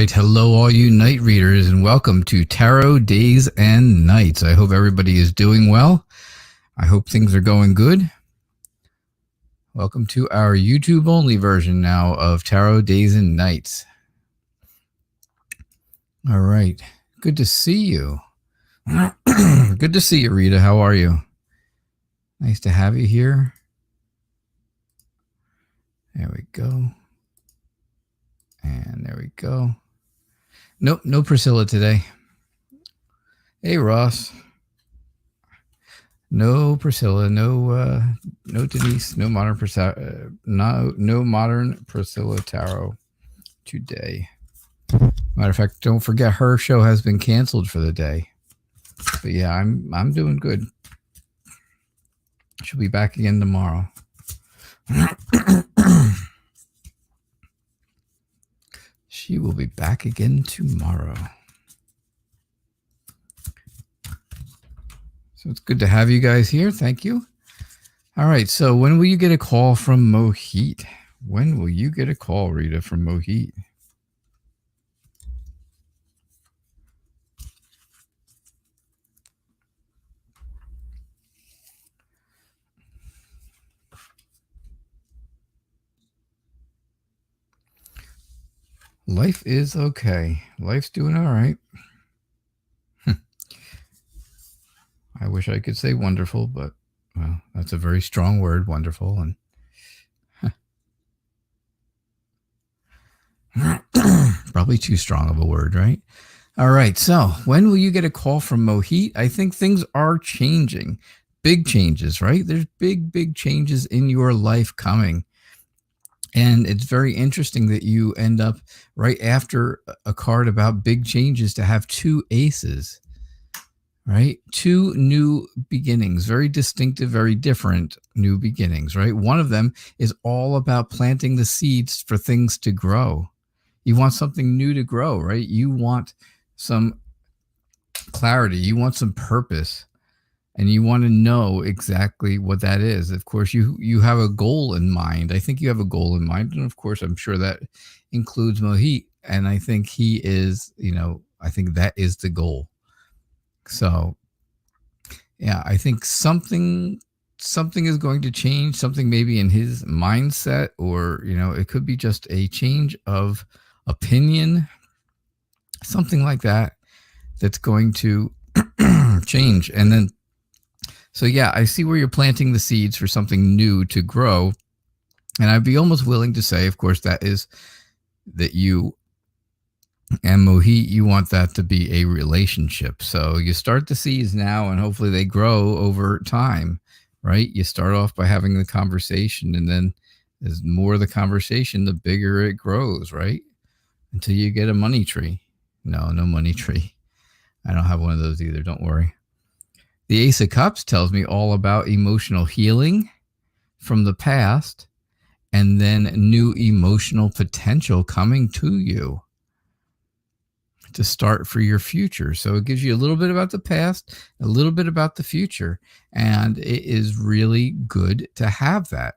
right. Hello, all you night readers, and welcome to Tarot Days and Nights. I hope everybody is doing well. I hope things are going good. Welcome to our YouTube-only version now of Tarot Days and Nights. All right. Good to see you. Good to see you, Rita. How are you? Nice to have you here. There we go. And there we go. Nope, no Priscilla today. Hey, Ross. No Priscilla, no Denise, no modern Priscilla, no modern Priscilla Tarot today. Matter of fact, don't forget her show has been canceled for the day. But yeah, I'm doing good. She'll be back again tomorrow. She will be back again tomorrow. So it's good to have you guys here. Thank you. All right. So when will you get a call from Mohit? When will you get a call, Rita, from Mohit? Life is okay. Life's doing all right. I wish I could say wonderful, but well, that's a very strong word, wonderful. And probably too strong of a word, right? All right. So when will you get a call from Mohit? I think things are changing. Big changes, right? There's big changes in your life coming. And it's very interesting that you end up right after a card about big changes to have two aces, right? Two new beginnings, very distinctive, very different new beginnings, right? One of them is all about planting the seeds for things to grow. You want something new to grow, right? You want some clarity. You want some purpose. And you want to know exactly what that is. Of course, you have a goal in mind. I think you have a goal in mind. And of course, I'm sure that includes Mohit. And I think he is, I think that is the goal. So, yeah, I think something is going to change, something maybe in his mindset, or, it could be just a change of opinion, something like that, that's going to change. And then, so yeah, I see where you're planting the seeds for something new to grow. And I'd be almost willing to say, of course, that is that you and Mohit, you want that to be a relationship. So you start the seeds now and hopefully they grow over time, right? You start off by having the conversation, and then as more of the conversation, the bigger it grows, right? Until you get a money tree. No money tree. I don't have one of those either. Don't worry. The Ace of Cups tells me all about emotional healing from the past, and then new emotional potential coming to you to start for your future. So it gives you a little bit about the past, a little bit about the future, and it is really good to have that.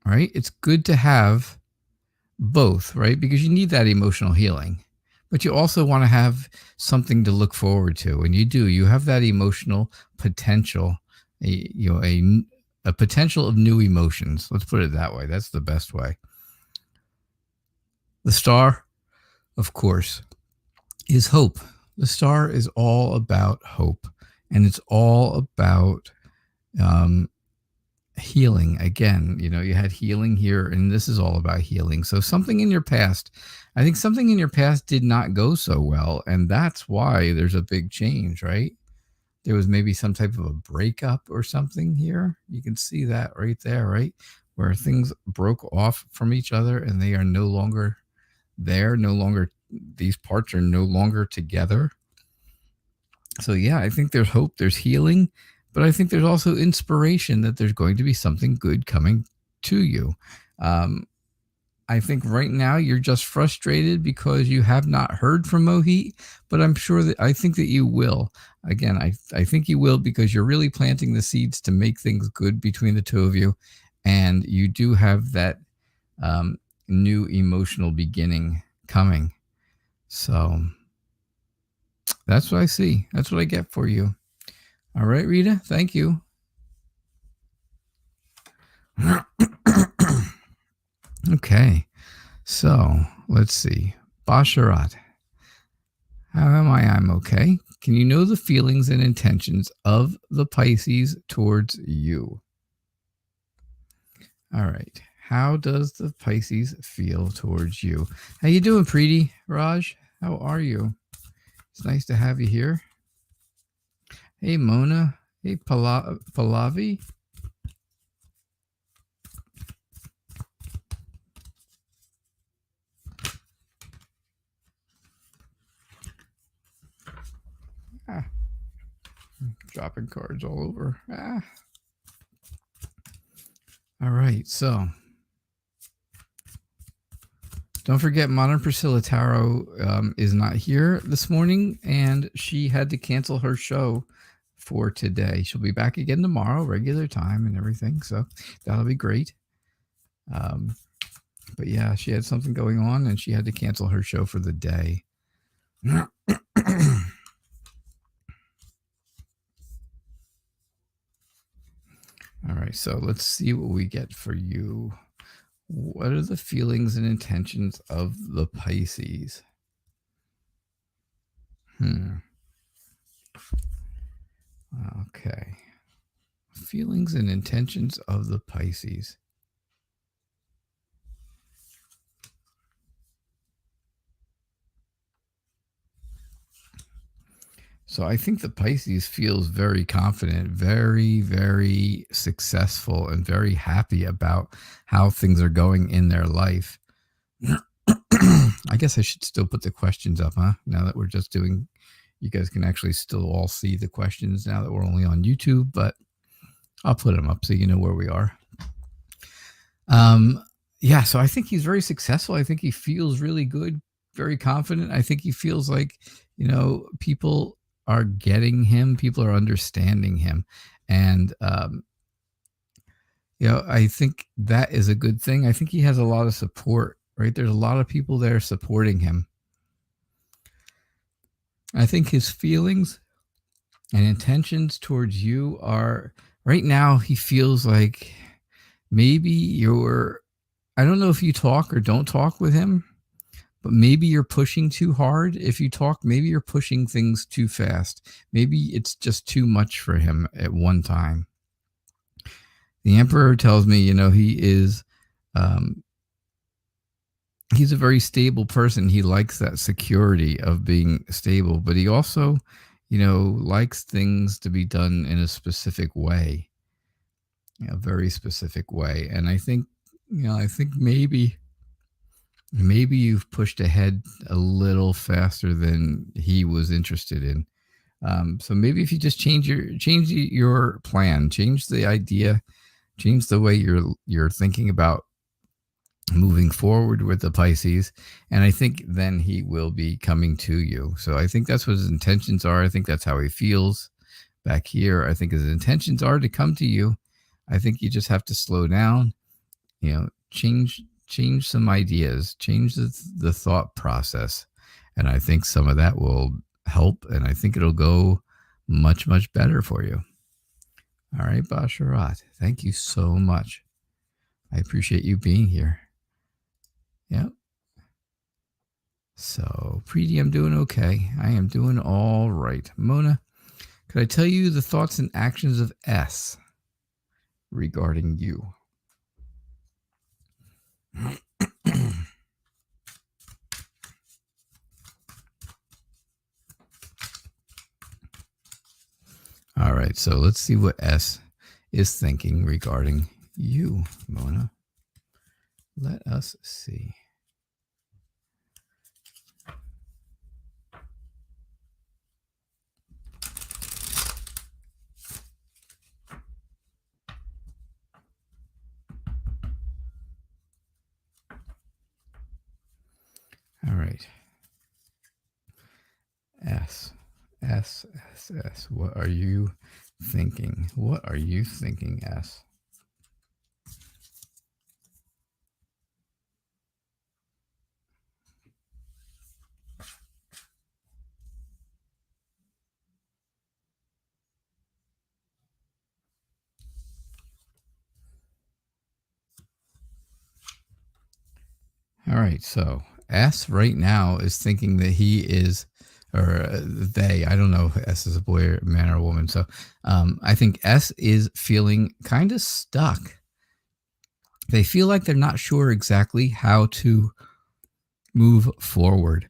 Right? It's good to have both, right? Because you need that emotional healing. But you also want to have something to look forward to. And you do. You have that emotional potential, a potential of new emotions. Let's put it that way. That's the best way. The star, of course, is hope. The star is all about hope. And it's all about healing. Again, you had healing here, and this is all about healing. So something in your past, I think something in your past did not go so well, and that's why there's a big change, right? There was maybe some type of a breakup or something here. You can see that right there, right? Where things broke off from each other and they are no longer there, these parts are no longer together. So yeah, I think there's hope, there's healing, but I think there's also inspiration that there's going to be something good coming to you. I think right now you're just frustrated because you have not heard from Mohit, but I think that you will. Again, I think you will, because you're really planting the seeds to make things good between the two of you. And you do have that new emotional beginning coming. So that's what I see. That's what I get for you. All right, Rita. Thank you. Okay. So let's see. Basharat. How am I? I'm okay. Can you know the feelings and intentions of the Pisces towards you? All right. How does the Pisces feel towards you? How you doing, Preeti? Raj, how are you? It's nice to have you here. Hey, Mona. Hey, Pallavi. Dropping cards all over. All right. So don't forget, Modern Priscilla Tarot is not here this morning, and she had to cancel her show for today. She'll be back again tomorrow, regular time and everything. So that'll be great. But yeah, she had something going on, and she had to cancel her show for the day. All right, so let's see what we get for you. What are the feelings and intentions of the Pisces? Okay. Feelings and intentions of the Pisces. So I think the Pisces feels very confident, very, very successful, and very happy about how things are going in their life. I guess I should still put the questions up, huh? Now that we're just doing, you guys can actually still all see the questions now that we're only on YouTube, but I'll put them up so you know where we are. Yeah, so I think he's very successful. I think he feels really good, very confident. I think he feels like, people are getting him, people are understanding him. And, I think that is a good thing. I think he has a lot of support, right? There's a lot of people there supporting him. I think his feelings and intentions towards you are, right now, he feels like maybe I don't know if you talk or don't talk with him, but maybe you're pushing too hard. If you talk, maybe you're pushing things too fast. Maybe it's just too much for him at one time. The Emperor tells me, he is, he's a very stable person. He likes that security of being stable, but he also, likes things to be done in a specific way, a very specific way. And I think, maybe you've pushed ahead a little faster than he was interested in. So maybe if you just change your plan, change the idea, change the way you're thinking about moving forward with the Pisces, and I think then he will be coming to you. So I think that's what his intentions are. I think that's how he feels back here. I think his intentions are to come to you. I think you just have to slow down, change some ideas, change the thought process. And I think some of that will help, and I think it'll go much, much better for you. All right, Basharat, thank you so much. I appreciate you being here. Yep. So, Preeti, I'm doing okay. I am doing all right. Mona, could I tell you the thoughts and actions of S regarding you? All right, so let's see what S is thinking regarding you, Mona. Let us see. All right. S. What are you thinking? What are you thinking, S? All right. So S right now is thinking that he is, or they, I don't know if S is a boy or man or a woman. So I think S is feeling kind of stuck. They feel like they're not sure exactly how to move forward.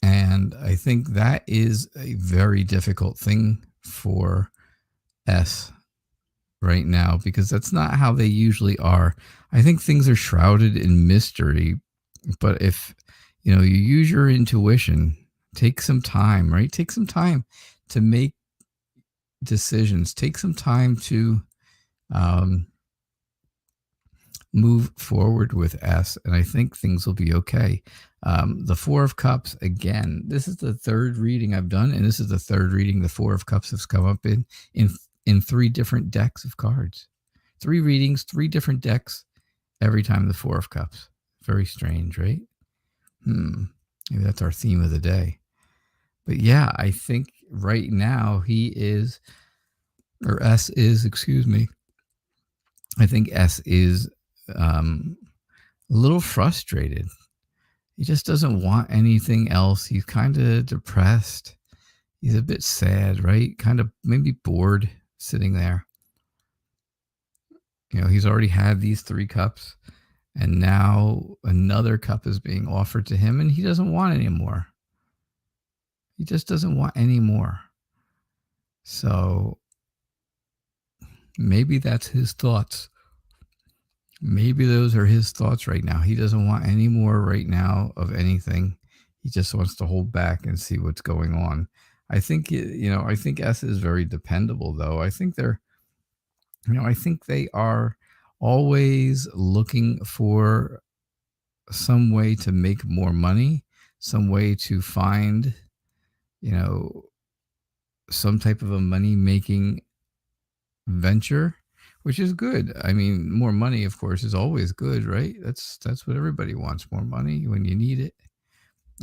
And I think that is a very difficult thing for S right now, because that's not how they usually are. I think things are shrouded in mystery, but if you use your intuition, take some time, right? Take some time to make decisions. Take some time to um, move forward with S, and I think things will be okay. The Four of Cups, again, this is the third reading I've done, and this is the third reading the Four of Cups has come up in three different decks of cards. 3 readings, 3 different decks, every time the Four of Cups. Very strange, right? Maybe that's our theme of the day. But yeah, I think right now he is, or S is, excuse me. I think S is a little frustrated. He just doesn't want anything else. He's kind of depressed. He's a bit sad, right? Kind of maybe bored sitting there. He's already had these 3 cups, and now another cup is being offered to him, and he doesn't want any more. He just doesn't want any more. So maybe that's his thoughts. Maybe those are his thoughts right now. He doesn't want any more right now of anything. He just wants to hold back and see what's going on. I think, I think S is very dependable, though. I think I think they are always looking for some way to make more money, some way to find, some type of a money-making venture, which is good. I mean, more money, of course, is always good, right? That's what everybody wants, more money when you need it,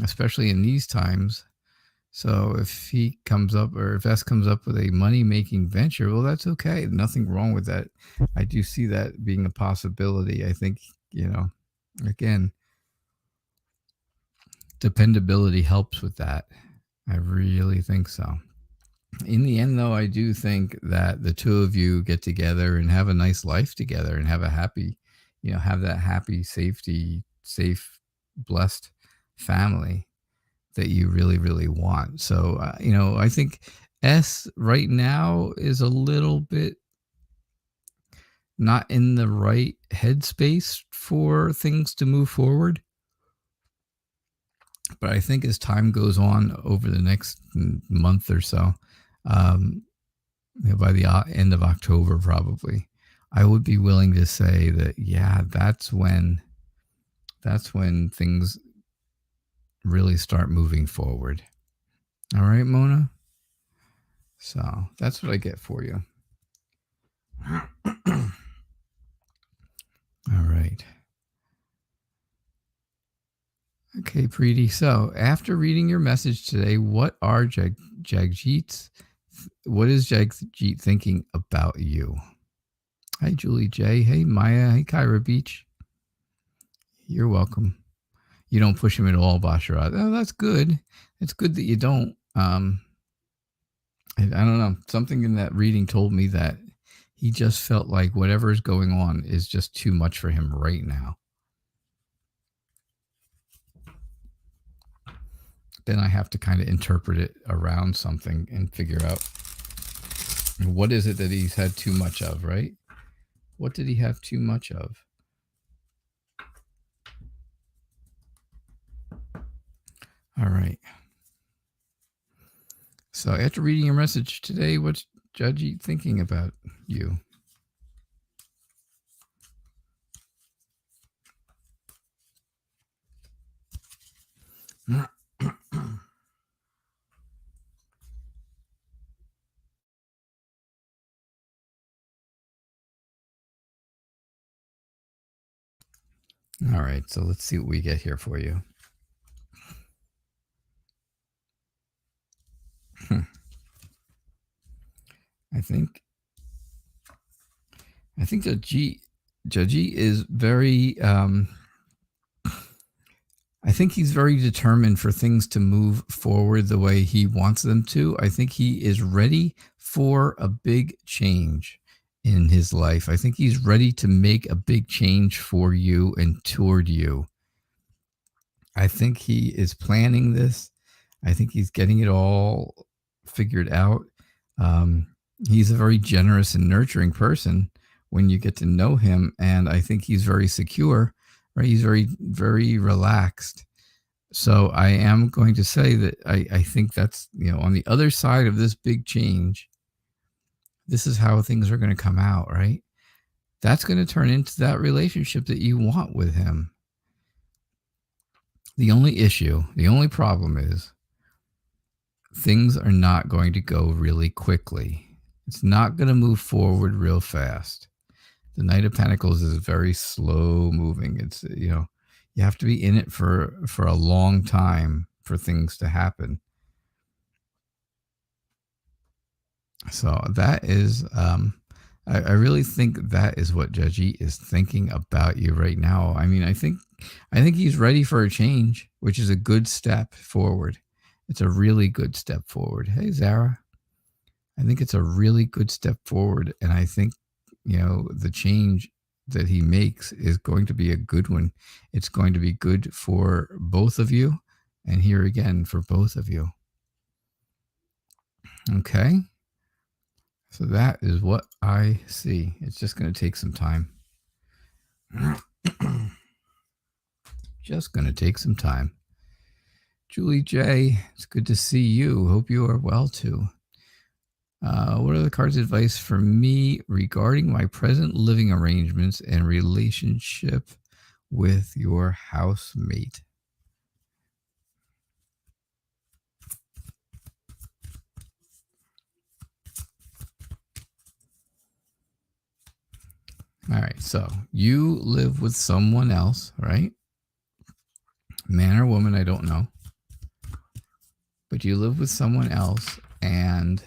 especially in these times. So if he comes up, or if S comes up with a money-making venture, well, that's okay. Nothing wrong with that. I do see that being a possibility. I think, again, dependability helps with that. I really think so. In the end, though, I do think that the two of you get together and have a nice life together and have a happy, have that happy, safe, blessed family that you really, really want. So, I think S right now is a little bit not in the right headspace for things to move forward. But I think as time goes on over the next month or so, by the end of October, probably, I would be willing to say that, yeah, that's when things really start moving forward. All right, Mona? So that's what I get for you. All right. Okay, Preeti. So after reading your message today, what is Jagjit thinking about you? Hi, Julie J. Hey, Maya. Hey, Kyra Beach. You're welcome. You don't push him at all, Basharat. Oh, that's good. It's good that you don't. I don't know. Something in that reading told me that he just felt like whatever is going on is just too much for him right now. Then I have to kind of interpret it around something and figure out what is it that he's had too much of, right? What did he have too much of? All right. So after reading your message today, what's Judgy thinking about you? All right, so let's see what we get here for you. I think Judgy is very I think he's very determined for things to move forward the way he wants them to. I think he is ready for a big change in his life. I think he's ready to make a big change for you and toward you. I think he is planning this. I think he's getting it all figured out. He's a very generous and nurturing person when you get to know him. And I think he's very secure, right? He's very, very relaxed. So I am going to say that I think that's, on the other side of this big change, this is how things are going to come out, right? That's going to turn into that relationship that you want with him. The only problem is things are not going to go really quickly. It's not going to move forward real fast. The Knight of Pentacles is very slow moving. It's, you have to be in it for a long time for things to happen. So that is, I really think that is what Judgy is thinking about you right now. I mean, I think he's ready for a change, which is a good step forward. It's a really good step forward. Hey, Zara. I think it's a really good step forward. And I think, the change that he makes is going to be a good one. It's going to be good for both of you. And here again, for both of you. Okay. So that is what I see. It's just going to take some time. Just going to take some time. Julie J, it's good to see you. Hope you are well too. What are the cards' advice for me regarding my present living arrangements and relationship with your housemate? All right, so you live with someone else, right? Man or woman, I don't know. But you live with someone else, and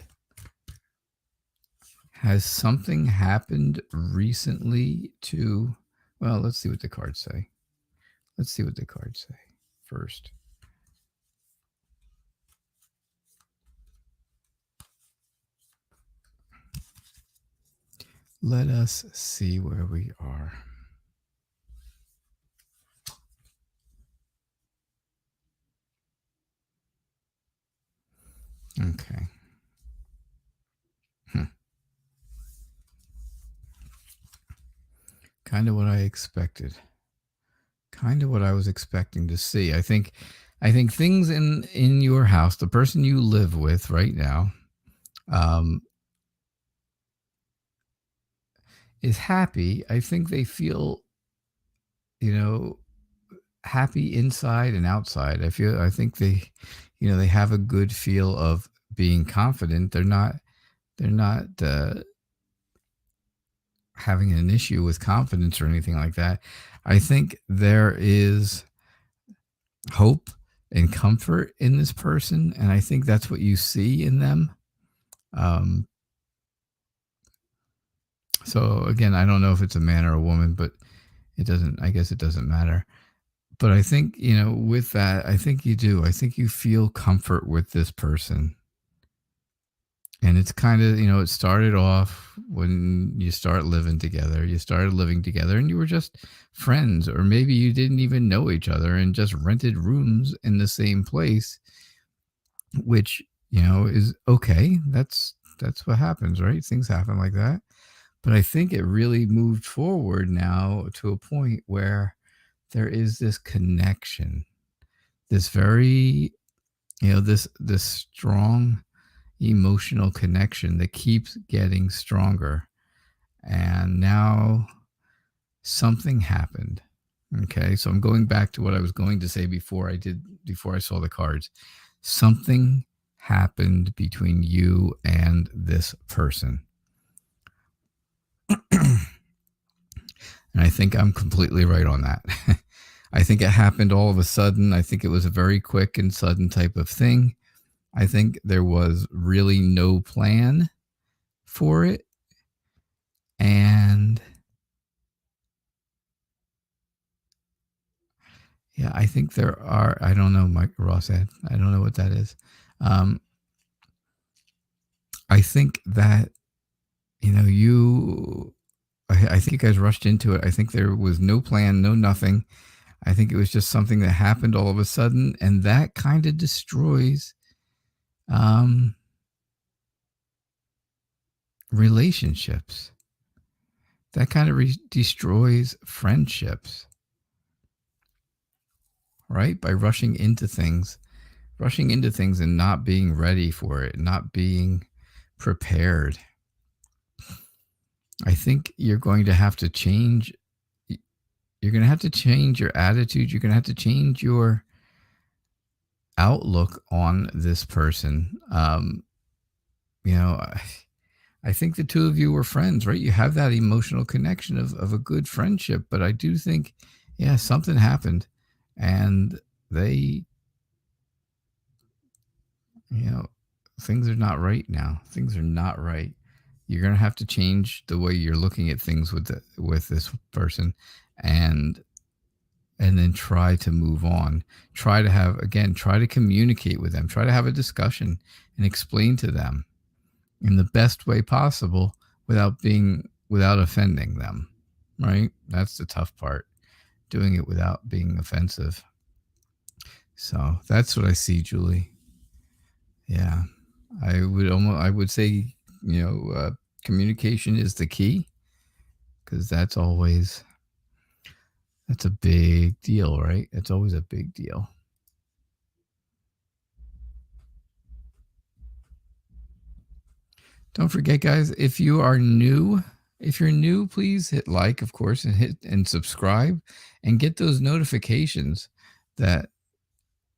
has something happened recently to... Well, let's see what the cards say. Let's see what the cards say first. Let us see where we are. Okay. Kind of what I expected. Kind of what I was expecting to see. I think things in your house, the person you live with right now, is happy. I think they feel, happy inside and outside. I think they, they have a good feel of being confident. They're not having an issue with confidence or anything like that. I think there is hope and comfort in this person, and I think that's what you see in them. So again, I don't know if it's a man or a woman, but I guess it doesn't matter. But I think, with that, I think you do. I think you feel comfort with this person. And it's kind of, it started off when you start living together. You started living together and you were just friends, or maybe you didn't even know each other and just rented rooms in the same place, which, is okay. That's what happens, right? Things happen like that. But I think it really moved forward now to a point where there is this connection, this very, this strong emotional connection that keeps getting stronger. And now something happened. Okay. So I'm going back to what I was going to say before I saw the cards. Something happened between you and this person. And I think I'm completely right on that. I think it happened all of a sudden. I think it was a very quick and sudden type of thing. I think there was really no plan for it. And Yeah, I think there are, I don't know, Mike Ross said, I don't know what that is. I think that, I think you guys rushed into it. I think there was no plan, no nothing. I think it was just something that happened all of a sudden, and that kind of destroys relationships. That kind of destroys friendships, right? By rushing into things and not being ready for it, not being prepared. I think you're going to have to change. You're going to have to change your attitude. You're going to have to change your outlook on this person. I think the two of you were friends, right? You have that emotional connection of a good friendship, but I do think, yeah, something happened, and they, things are not right now. Things are not right. You're going to have to change the way you're looking at things with this person, and then try to move on. Try to communicate with them. Try to have a discussion and explain to them in the best way possible without offending them, right? That's the tough part, doing it without being offensive. So that's what I see, Julie. Yeah, I would say, communication is the key, because that's a big deal, right? It's always a big deal. Don't forget, guys, if you're new, please hit like, of course, and subscribe, and get those notifications that,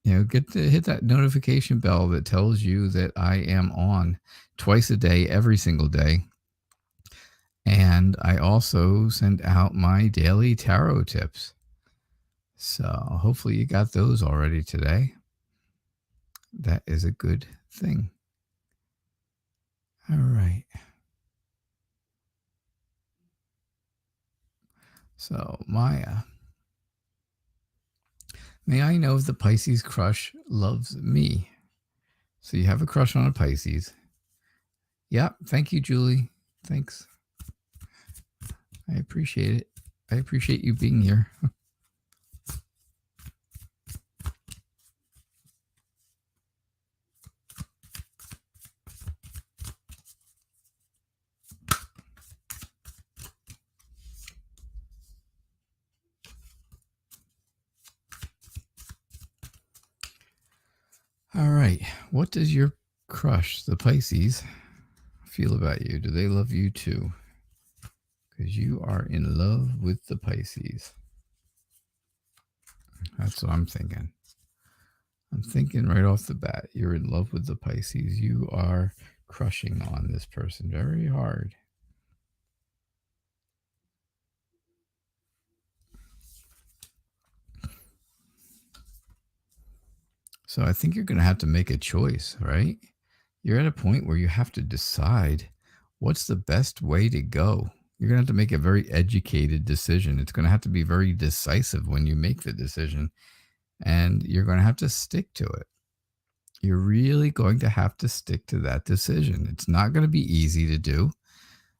hit that notification bell that tells you that I am on twice a day, every single day. And I also send out my daily tarot tips. So hopefully you got those already today. That is a good thing. All right. So, Maya, may I know if the Pisces crush loves me? So you have a crush on a Pisces. Yeah, thank you, Julie. Thanks. I appreciate it. I appreciate you being here. All right. What does your crush, the Pisces, feel about you? Do they love you too? Because you are in love with the Pisces. That's what I'm thinking. I'm thinking right off the bat, you're in love with the Pisces. You are crushing on this person very hard. So I think you're going to have to make a choice, right? You're at a point where you have to decide what's the best way to go. You're going to have to make a very educated decision. It's going to have to be very decisive when you make the decision, and you're going to have to stick to it. You're really going to have to stick to that decision. It's not going to be easy to do.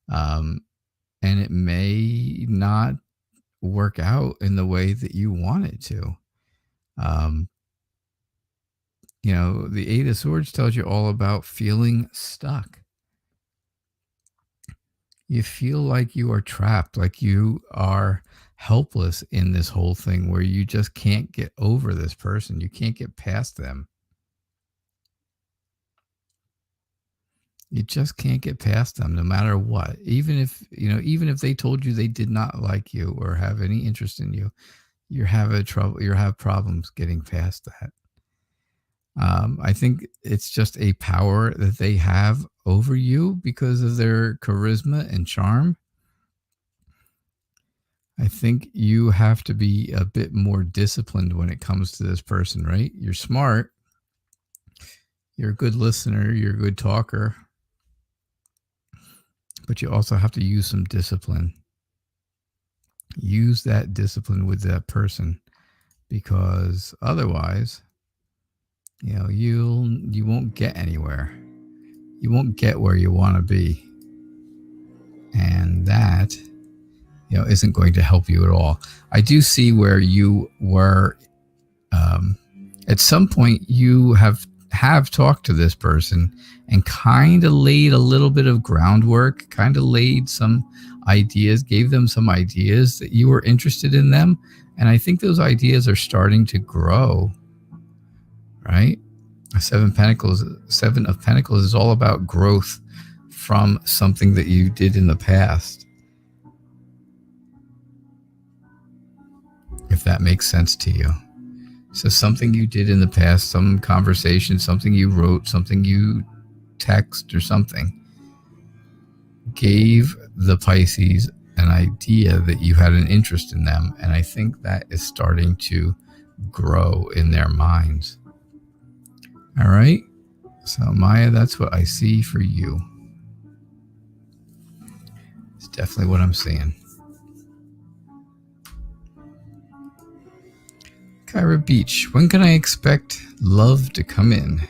And it may not work out in the way that you want it to. The Eight of Swords tells you all about feeling stuck. You feel like you are trapped, like you are helpless in this whole thing, where you just can't get over this person. You can't get past them. You just can't get past them no matter what. Even if they told you they did not like you or have any interest in you, you have problems getting past that. I think it's just a power that they have over you because of their charisma and charm. I think you have to be a bit more disciplined when it comes to this person, right? You're smart. You're a good listener. You're a good talker. But you also have to use some discipline. Use that discipline with that person because otherwise, you won't get anywhere. You won't get where you want to be. And that, isn't going to help you at all. I do see where you were, at some point you have talked to this person and kind of laid a little bit of groundwork, kind of laid some ideas, gave them some ideas that you were interested in them. And I think those ideas are starting to grow, right? Seven of Pentacles is all about growth from something that you did in the past. If that makes sense to you. So something you did in the past, some conversation, something you wrote, something you text or something, gave the Pisces an idea that you had an interest in them. And I think that is starting to grow in their minds. All right. So Maya, that's what I see for you. It's definitely what I'm seeing. Kyra Beach, when can I expect love to come in?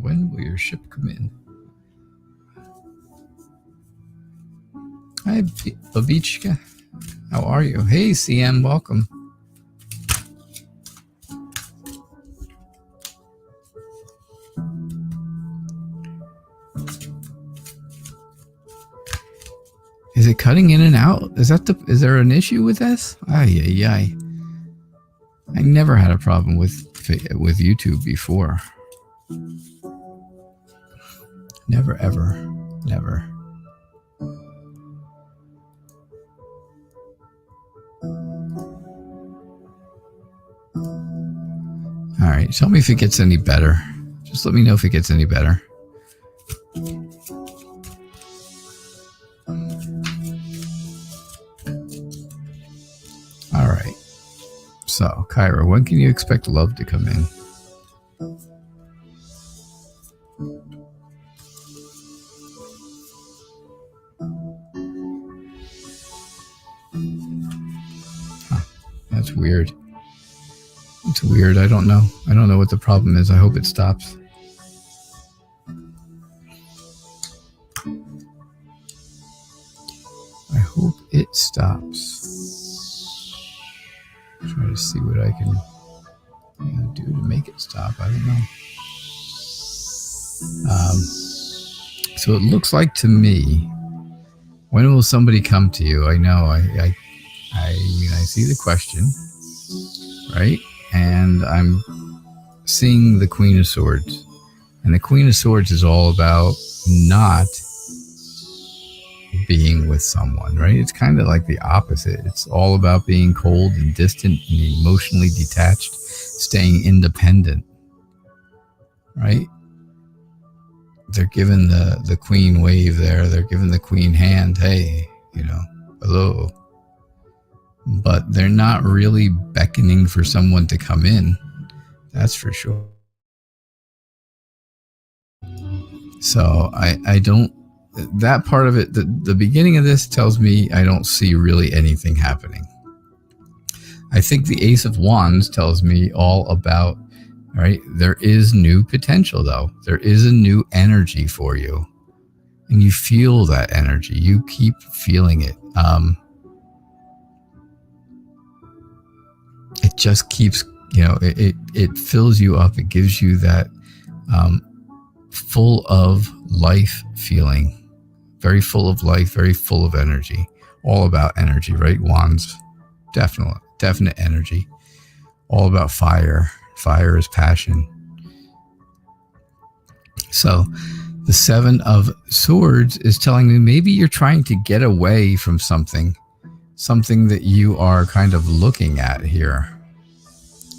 When will your ship come in? Hi, Babichka. How are you? Hey, CM, welcome. Is it cutting in and out? Is there an issue with this? Ay. I never had a problem with YouTube before. Never, ever, never. All right, tell me if it gets any better. Just let me know if it gets any better. All right. So, Kyra, when can you expect love to come in? That's weird. It's weird. I don't know. I don't know what the problem is. I hope it stops. I hope it stops. Try to see what I can do to make it stop. I don't know. So it looks like to me, when will somebody come to you? I know. I mean, I see the question, right? And I'm seeing the Queen of Swords. And the Queen of Swords is all about not being with someone, right? It's kind of like the opposite. It's all about being cold and distant and emotionally detached, staying independent, right? They're giving the Queen wave there. They're giving the Queen hand. Hey, hello. But they're not really beckoning for someone to come in. That's for sure. So I don't, that part of it, the beginning of this tells me I don't see really anything happening. I think the Ace of Wands tells me all about, right? There is new potential though. There is a new energy for you. And you feel that energy. You keep feeling it. It just keeps, it fills you up. It gives you that full of life feeling. Very full of life, very full of energy. All about energy, right? Wands, definite energy. All about fire. Fire is passion. So the Seven of Swords is telling me maybe you're trying to get away from something that you are kind of looking at here,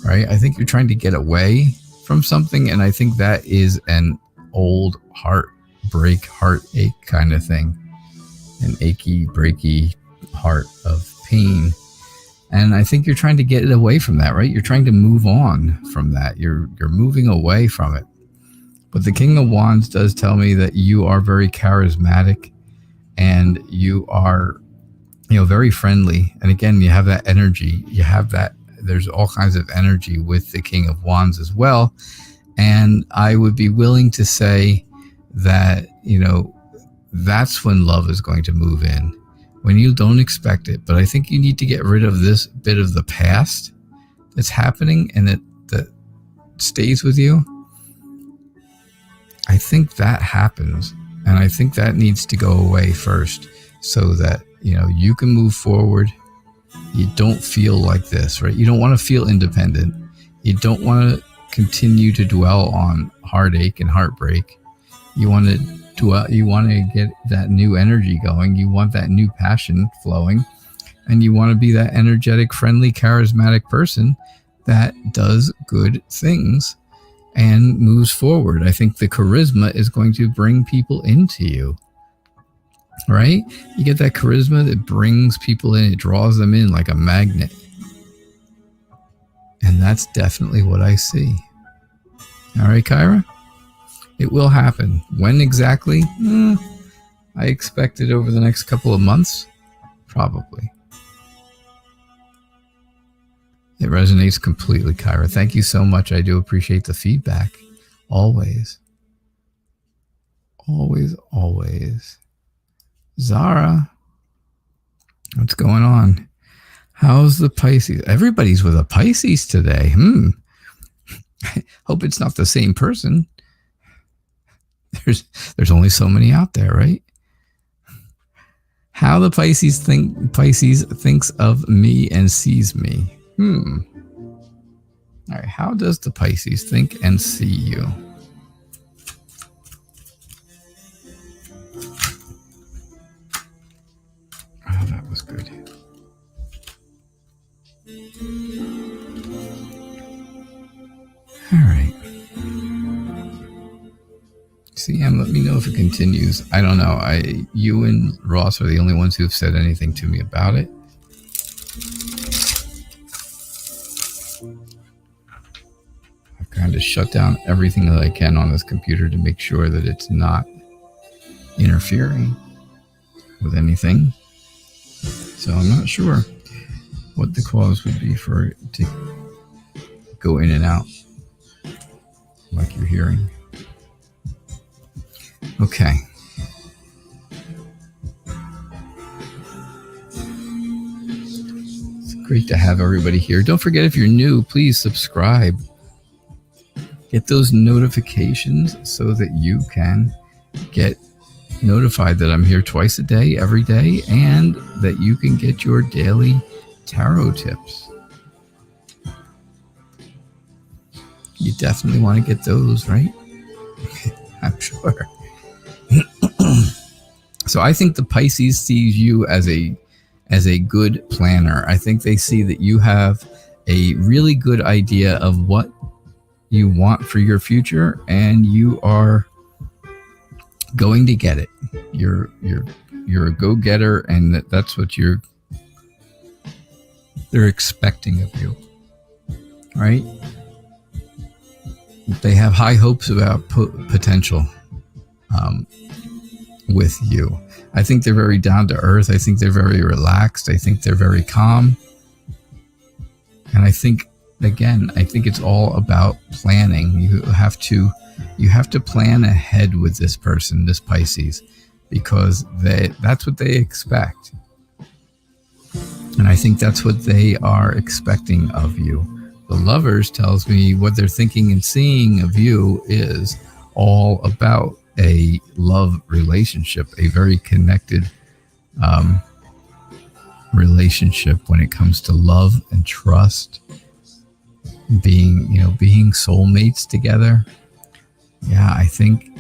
right? I think you're trying to get away from something, and I think that is an old heartbreak, heartache kind of thing, an achy, breaky heart of pain. And I think you're trying to get it away from that, right? You're trying to move on from that. You're moving away from it. But the King of Wands does tell me that you are very charismatic and you are, very friendly. And again, you have that energy. You have that there's all kinds of energy with the King of Wands as well. And I would be willing to say that, that's when love is going to move in, when you don't expect it. But I think you need to get rid of this bit of the past that's happening and that stays with you. I think that happens. And I think that needs to go away first so that, you can move forward. You don't feel like this, right? You don't want to feel independent. You don't want to continue to dwell on heartache and heartbreak. You want to get that new energy going. You want that new passion flowing. And you want to be that energetic, friendly, charismatic person that does good things and moves forward. I think the charisma is going to bring people into you, right? You get that charisma that brings people in. It draws them in like a magnet. And that's definitely what I see. All right, Kyra? It will happen. When exactly? I expect it over the next couple of months. Probably. It resonates completely, Kyra. Thank you so much. I do appreciate the feedback. Always. Always, always. Zara, what's going on? How's the Pisces? Everybody's with a Pisces today. Hope it's not the same person. There's only so many out there, right? How the Pisces thinks of me and sees me. All right, how does the Pisces think and see you? Oh, that was good. All right. CM, let me know if it continues. I don't know. You and Ross are the only ones who've said anything to me about it. I've kind of shut down everything that I can on this computer to make sure that it's not interfering with anything. So I'm not sure what the cause would be for it to go in and out like you're hearing. Okay. It's great to have everybody here. Don't forget, if you're new, please subscribe. Get those notifications so that you can get notified that I'm here twice a day, every day, and that you can get your daily tarot tips. You definitely want to get those, right? I'm sure. So I think the Pisces sees you as a good planner. I think they see that you have a really good idea of what you want for your future, and you are going to get it. You're a go-getter, and that's what they're expecting of you, right? They have high hopes about potential with you. I think they're very down to earth. I think they're very relaxed. I think they're very calm. And I think it's all about planning. You have to plan ahead with this person, this Pisces, because that's what they expect. And I think that's what they are expecting of you. The Lovers tells me what they're thinking and seeing of you is all about a love relationship, a very connected relationship when it comes to love and trust, being soulmates together. Yeah, I think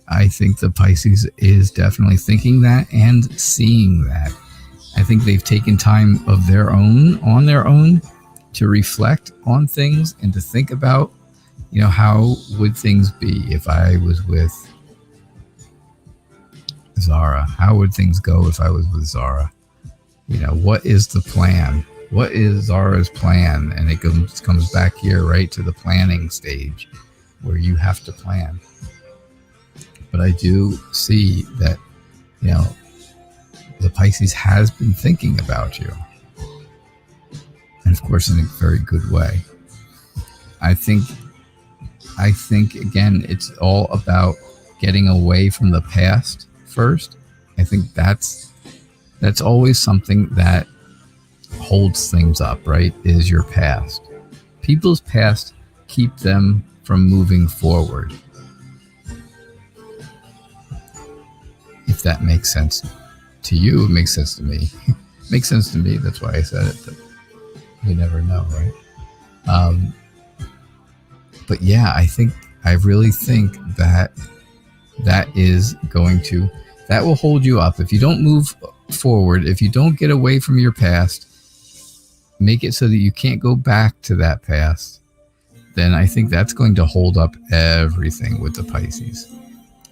the Pisces is definitely thinking that and seeing that. I think they've taken time of their own to reflect on things and to think about, how would things be if I was with Zara? How would things go if I was with Zara? What is the plan? What is Zara's plan? And it comes back here, right, to the planning stage where you have to plan. But I do see that, the Pisces has been thinking about you. and of course in a very good way. I think again, it's all about getting away from the past first. I think that's always something that holds things up, right? Is your past. People's past keep them from moving forward. If that makes sense to you, it makes sense to me. Makes sense to me. That's why I said it. But you never know, right? But yeah, I really think that is going to, that will hold you up. If you don't move forward, if you don't get away from your past, make it so that you can't go back to that past, then I think that's going to hold up everything with the Pisces.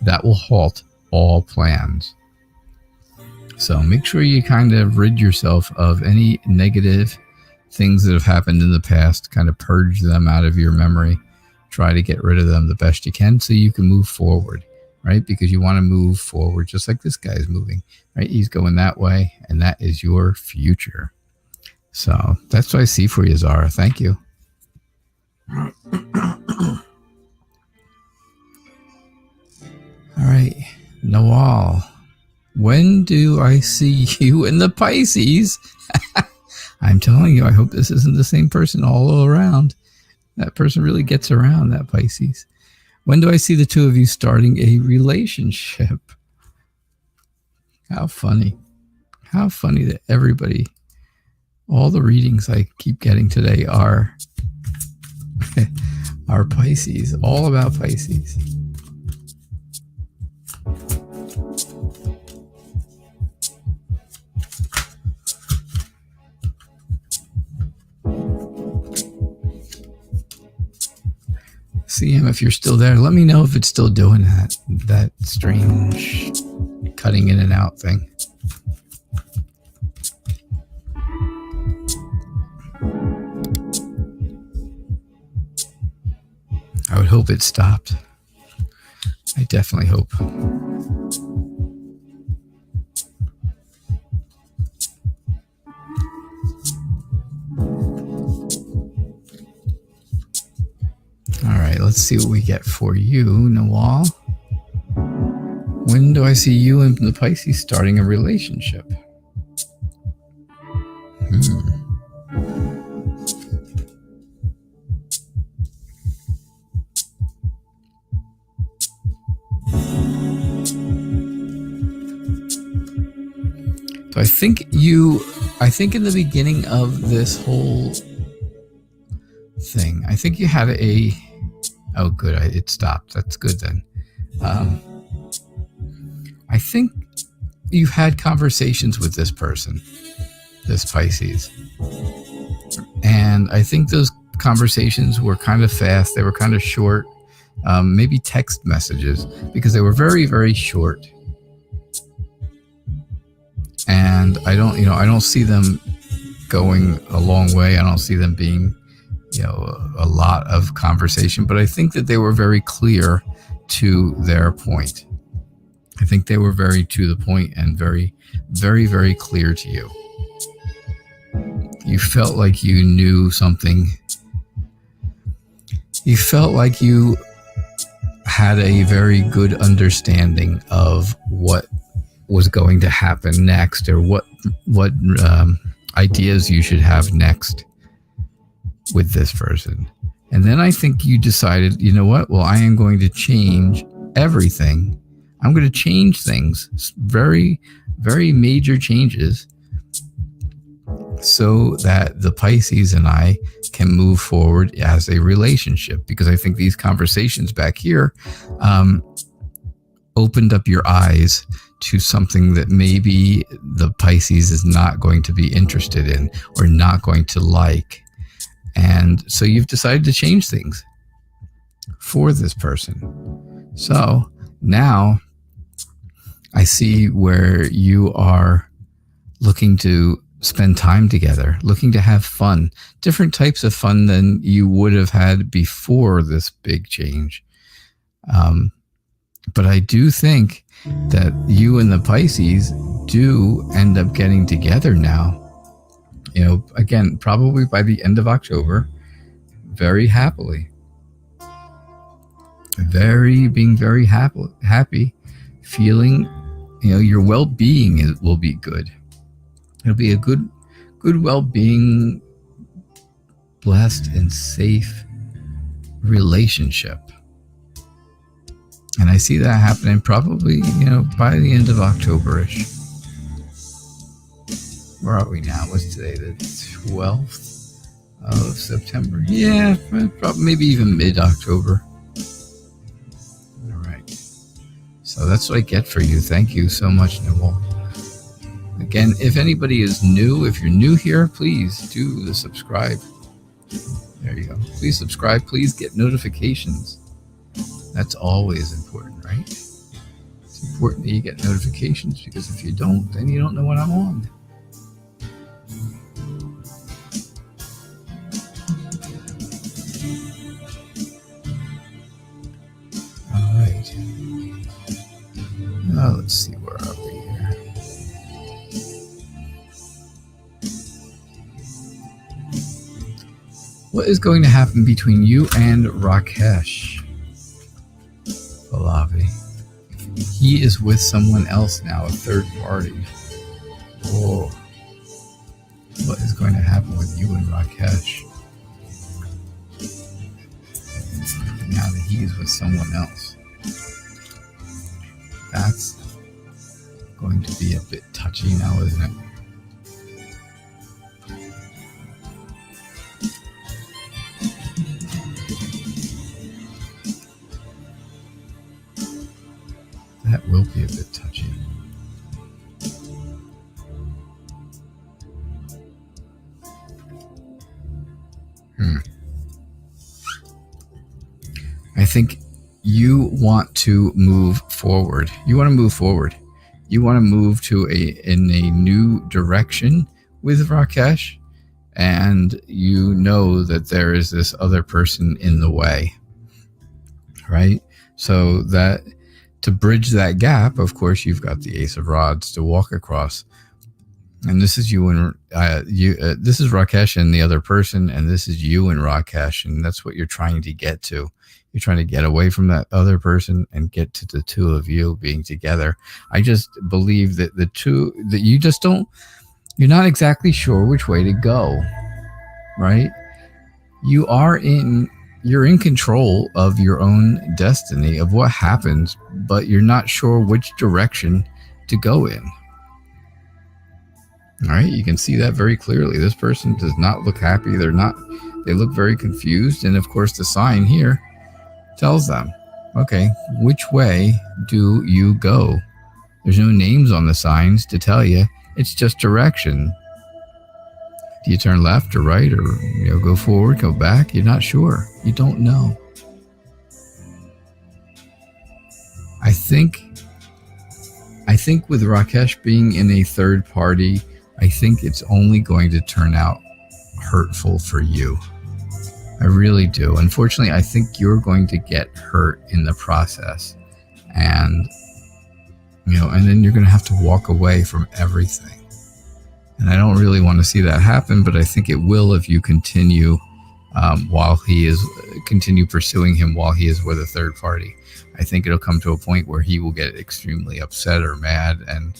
That will halt all plans. So make sure you kind of rid yourself of any negative things that have happened in the past, kind of purge them out of your memory. Try to get rid of them the best you can so you can move forward, right? Because you want to move forward just like this guy is moving, right? He's going that way, and that is your future. So that's what I see for you, Zara. Thank you. All right, Noel, when do I see you in the Pisces? I'm telling you, I hope this isn't the same person all around. That person really gets around, that Pisces. When do I see the two of you starting a relationship? How funny. How funny that everybody, all the readings I keep getting today are Pisces, all about Pisces. CM, if you're still there, let me know if it's still doing that strange cutting in and out thing. I would hope it stopped. I definitely hope. All right, let's see what we get for you, Noel. When do I see you and the Pisces starting a relationship? So I think in the beginning of this whole thing, I think you had oh good, it stopped. That's good then. I think you had conversations with this person, this Pisces. And I think those conversations were kind of fast. They were kind of short, maybe text messages, because they were very, very short. And I don't see them going a long way. I don't see them being, a lot of conversation, but I think that they were very clear to their point. I think they were very to the point and very, very, very clear to you. You felt like you knew something. You felt like you had a very good understanding of what was going to happen next, or what ideas you should have next with this person. And then I think you decided, you know what? Well, I am going to change everything. I'm going to change things, very, very major changes, so that the Pisces and I can move forward as a relationship. Because I think these conversations back here opened up your eyes to something that maybe the Pisces is not going to be interested in or not going to like. And so you've decided to change things for this person. So now I see where you are looking to spend time together, looking to have fun, different types of fun than you would have had before this big change. But I do think that you and the Pisces do end up getting together now again, probably by the end of October, very happily, being very happy, feeling, your well-being will be good. It'll be a good well-being, blessed and safe relationship. And I see that happening probably, by the end of October-ish. Where are we now? What's today? The 12th of September? Yeah, probably maybe even mid-October. All right. So that's what I get for you. Thank you so much, Newell. Again, if anybody is new, if you're new here, please do the subscribe. There you go. Please subscribe. Please get notifications. That's always important, right? It's important that you get notifications, because if you don't, then you don't know when I'm on. All right. Now let's see, where are we here? What is going to happen between you and Rakesh? Pallavi. He is with someone else now, a third party. Oh. What is going to happen with you and Rakesh now that he is with someone else? That's going to be a bit touchy now, isn't it? That will be a bit touchy. I think you want to move forward. You want to move forward. You want to move in a new direction with Rakesh, and you know that there is this other person in the way, right? So that to bridge that gap, of course, you've got the Ace of Rods to walk across. And this is you and this is Rakesh and the other person, and this is you and Rakesh, and that's what you're trying to get to. You're trying to get away from that other person and get to the two of you being together. I just believe that you're not exactly sure which way to go, right? You're in control of your own destiny, of what happens, but you're not sure which direction to go in. All right, you can see that very clearly. This person does not look happy. They look very confused. And of course, the sign here tells them, okay, which way do you go? There's no names on the signs to tell you. It's just direction. Do you turn left or right, or go forward, go back? You're not sure. You don't know. I think with Rakesh being in a third party, I think it's only going to turn out hurtful for you. I really do. Unfortunately, I think you're going to get hurt in the process. And then you're going to have to walk away from everything. And I don't really want to see that happen, but I think it will if you continue continue pursuing him while he is with a third party. I think it'll come to a point where he will get extremely upset or mad, and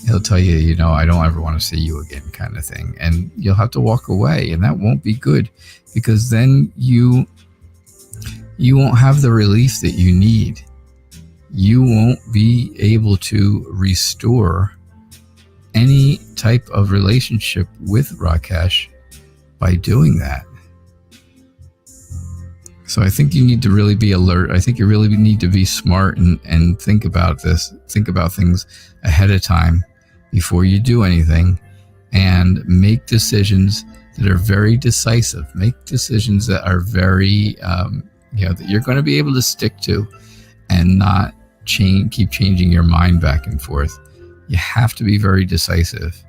he'll tell you, I don't ever want to see you again, kind of thing. And you'll have to walk away, and that won't be good, because then you won't have the relief that you need. You won't be able to restore any type of relationship with Rakesh by doing that. So I think you need to really be alert. I think you really need to be smart and think about this. Think about things ahead of time before you do anything, and make decisions that are very decisive. Make decisions that are very, that you're going to be able to stick to, and not keep changing your mind back and forth. You have to be very decisive.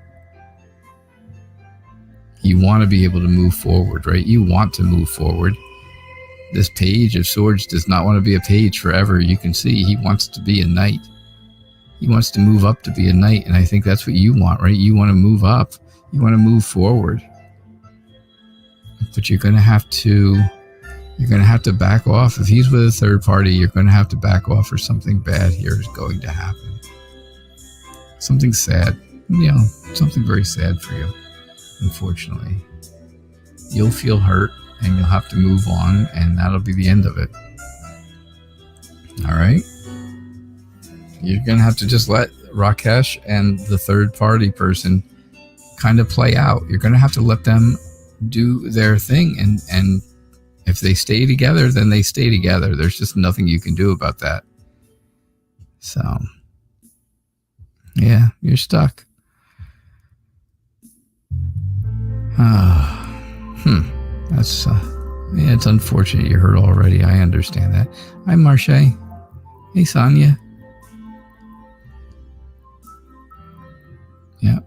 You want to be able to move forward, right? You want to move forward. This Page of Swords does not want to be a page forever. You can see he wants to be a knight. He wants to move up to be a knight, and I think that's what you want, right? You want to move up. You want to move forward. But you're going to have to back off. If he's with a third party, you're going to have to back off, or something bad here is going to happen. Something sad, something very sad for you, unfortunately. You'll feel hurt and you'll have to move on, and that'll be the end of it. All right? You're going to have to just let Rakesh and the third party person kind of play out. You're going to have to let them do their thing, and if they stay together, then they stay together. There's just nothing you can do about that. So, yeah, you're stuck. That's it's unfortunate you're hurt already. I understand that. Hi, Marche. Hey, Sonia. Yeah.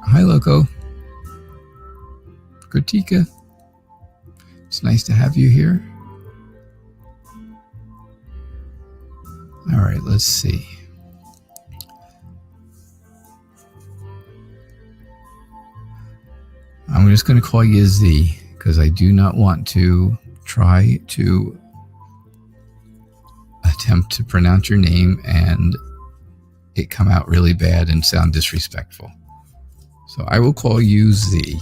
Hi, Loco. Kritika. It's nice to have you here. All right, let's see. I'm just going to call you Z, because I do not want to try to attempt to pronounce your name and it come out really bad and sound disrespectful. So I will call you Z.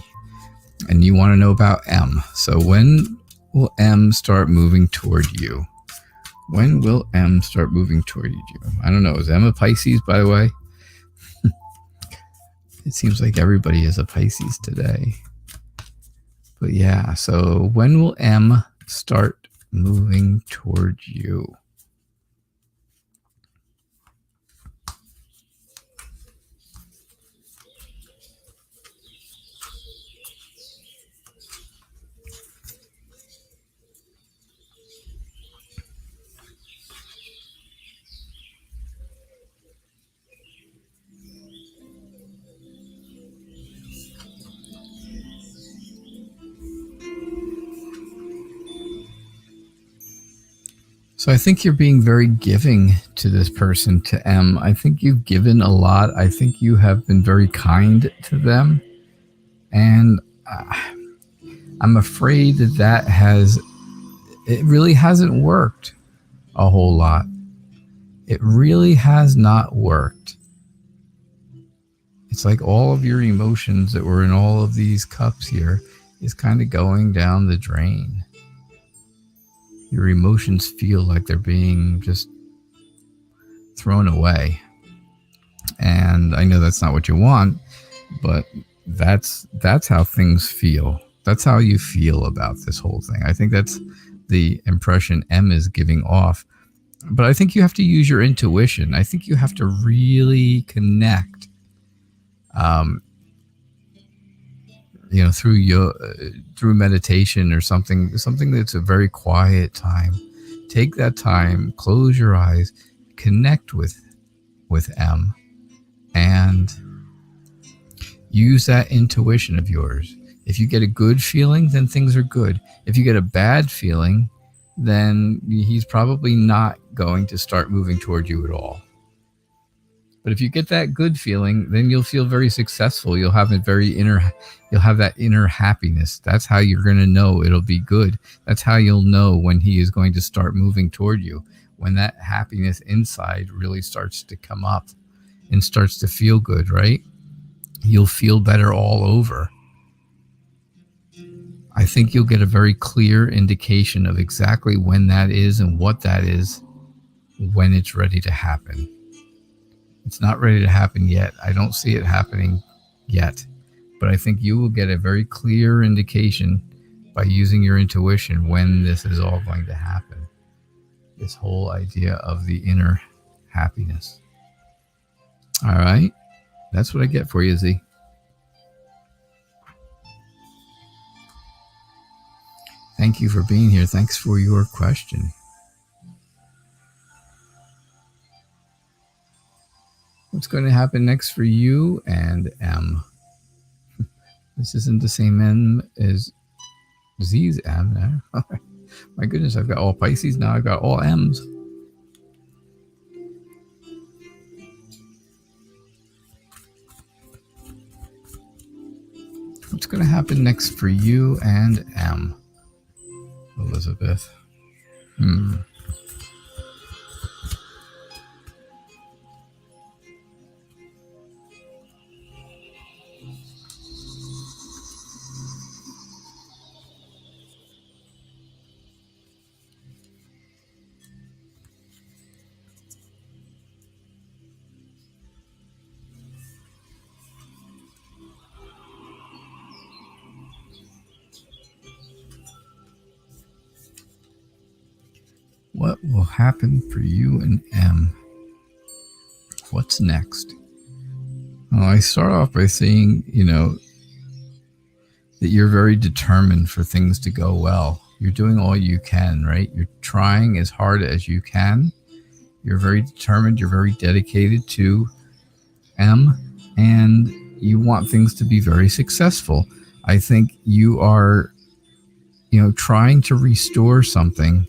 And you want to know about M. So when will M start moving toward you? When will M start moving toward you? I don't know. Is M a Pisces, by the way? It seems like everybody is a Pisces today. But yeah, so when will M start moving toward you? So I think you're being very giving to this person, to M. I think you've given a lot. I think you have been very kind to them. And I'm afraid that it really hasn't worked a whole lot. It really has not worked. It's like all of your emotions that were in all of these cups here is kind of going down the drain. Your emotions feel like they're being just thrown away. And I know that's not what you want, but that's how things feel. That's how you feel about this whole thing. I think that's the impression M is giving off. But I think you have to use your intuition. I think you have to really connect, through meditation or something that's a very quiet time. Take that time, close your eyes, connect with M, and use that intuition of yours. If you get a good feeling, then things are good. If you get a bad feeling, then he's probably not going to start moving toward you at all. But if you get that good feeling, then you'll feel very successful. You'll have that inner happiness. That's how you're going to know it'll be good. That's how you'll know when he is going to start moving toward you. When that happiness inside really starts to come up and starts to feel good, right? You'll feel better all over. I think you'll get a very clear indication of exactly when that is and what that is when it's ready to happen. It's not ready to happen yet. I don't see it happening yet. But I think you will get a very clear indication by using your intuition when this is all going to happen. This whole idea of the inner happiness. All right. That's what I get for you, Z. Thank you for being here. Thanks for your question. What's going to happen next for you and M? This isn't the same M as Z's M now. My goodness, I've got all Pisces now. I've got all M's. What's going to happen next for you and M, Elizabeth? What will happen for you and M? What's next? Well, I start off by saying, that you're very determined for things to go well. You're doing all you can, right? You're trying as hard as you can. You're very determined. You're very dedicated to M, and you want things to be very successful. I think you are, trying to restore something.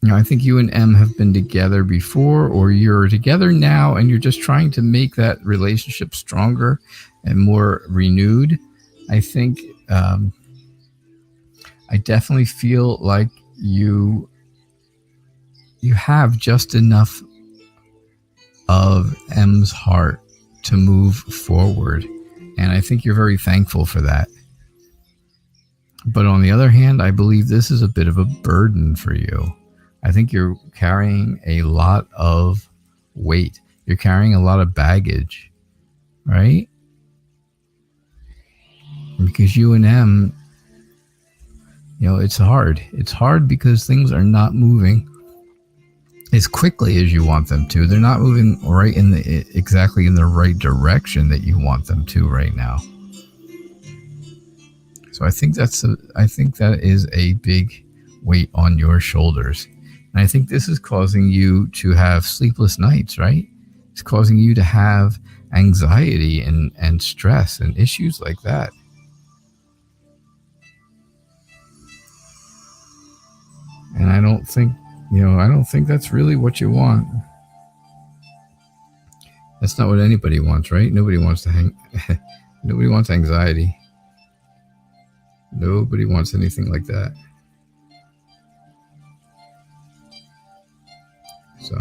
I think you and M have been together before, or you're together now, and you're just trying to make that relationship stronger and more renewed. I think I definitely feel like you have just enough of M's heart to move forward, and I think you're very thankful for that. But on the other hand, I believe this is a bit of a burden for you. I think you're carrying a lot of weight. You're carrying a lot of baggage, right? Because you and M, it's hard. It's hard because things are not moving as quickly as you want them to. They're not moving exactly in the right direction that you want them to right now. So I think that is a big weight on your shoulders. And I think this is causing you to have sleepless nights, right? It's causing you to have anxiety and stress and issues like that. And I don't think that's really what you want. That's not what anybody wants, right? Nobody wants nobody wants anxiety. Nobody wants anything like that. So,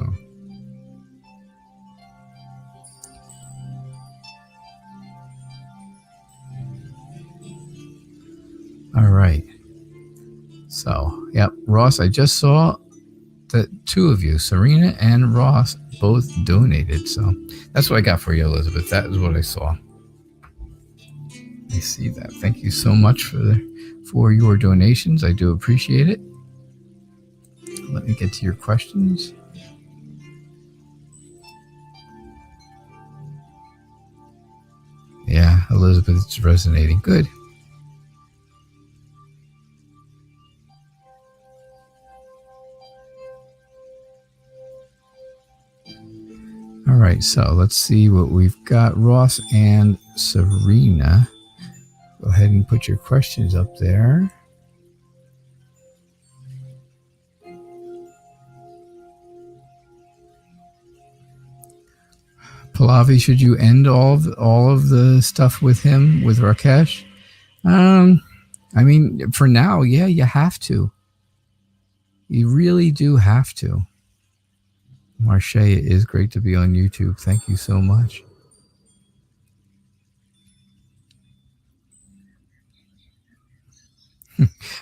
all right. So, yep, Ross, I just saw that two of you, Serena and Ross, both donated. So that's what I got for you, Elizabeth. That is what I saw. I see that. Thank you so much for your donations. I do appreciate it. Let me get to your questions. Yeah, Elizabeth, it's resonating. Good. All right, so let's see what we've got. Ross and Serena, go ahead and put your questions up there. Pallavi, should you end all of the stuff with him, with Rakesh? I mean, for now, yeah, you have to. You really do have to. Marche, it is great to be on YouTube. Thank you so much.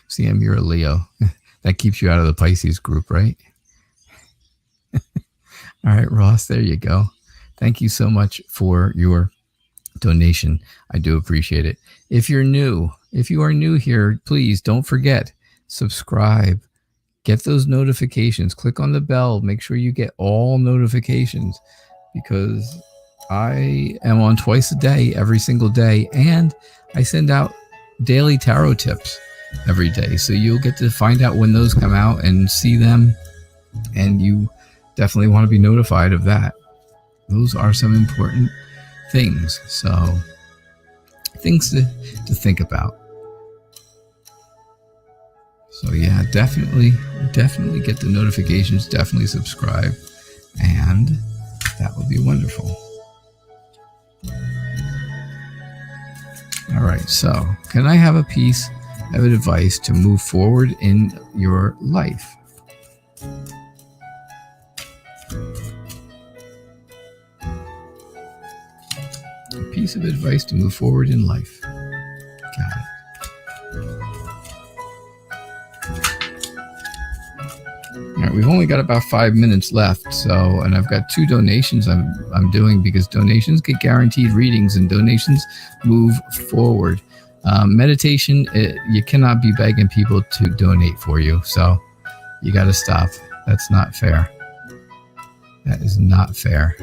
CM, you're a Leo. That keeps you out of the Pisces group, right? All right, Ross, there you go. Thank you so much for your donation. I do appreciate it. If you are new here, please don't forget, subscribe, get those notifications, click on the bell, make sure you get all notifications, because I am on twice a day, every single day, and I send out daily tarot tips every day. So you'll get to find out when those come out and see them, and you definitely want to be notified of that. Those are some important things. So things to think about. So yeah, definitely get the notifications, definitely subscribe, and that would be wonderful. All right, so can I have a piece of advice to move forward in your life? A piece of advice to move forward in life. Got it. All right, we've only got about 5 minutes left, and I've got 2 donations I'm doing, because donations get guaranteed readings and donations move forward. Meditation, you cannot be begging people to donate for you, so you got to stop. That's not fair. That is not fair.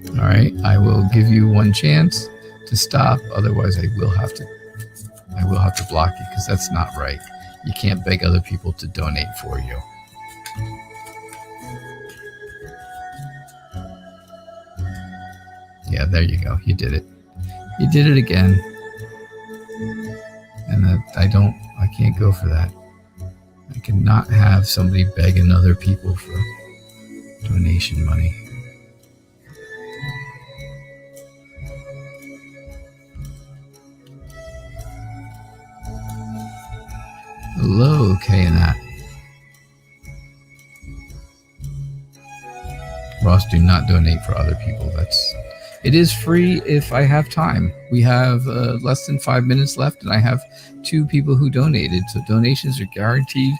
All right, I will give you one chance to stop. Otherwise, I will have to block you, because that's not right. You can't beg other people to donate for you. Yeah, there you go. You did it. You did it again. And I can't go for that. I cannot have somebody begging other people for donation money. Hello, Kay and that. Ross, do not donate for other people. It is free if I have time. We have less than 5 minutes left, and I have 2 people who donated. So donations are guaranteed.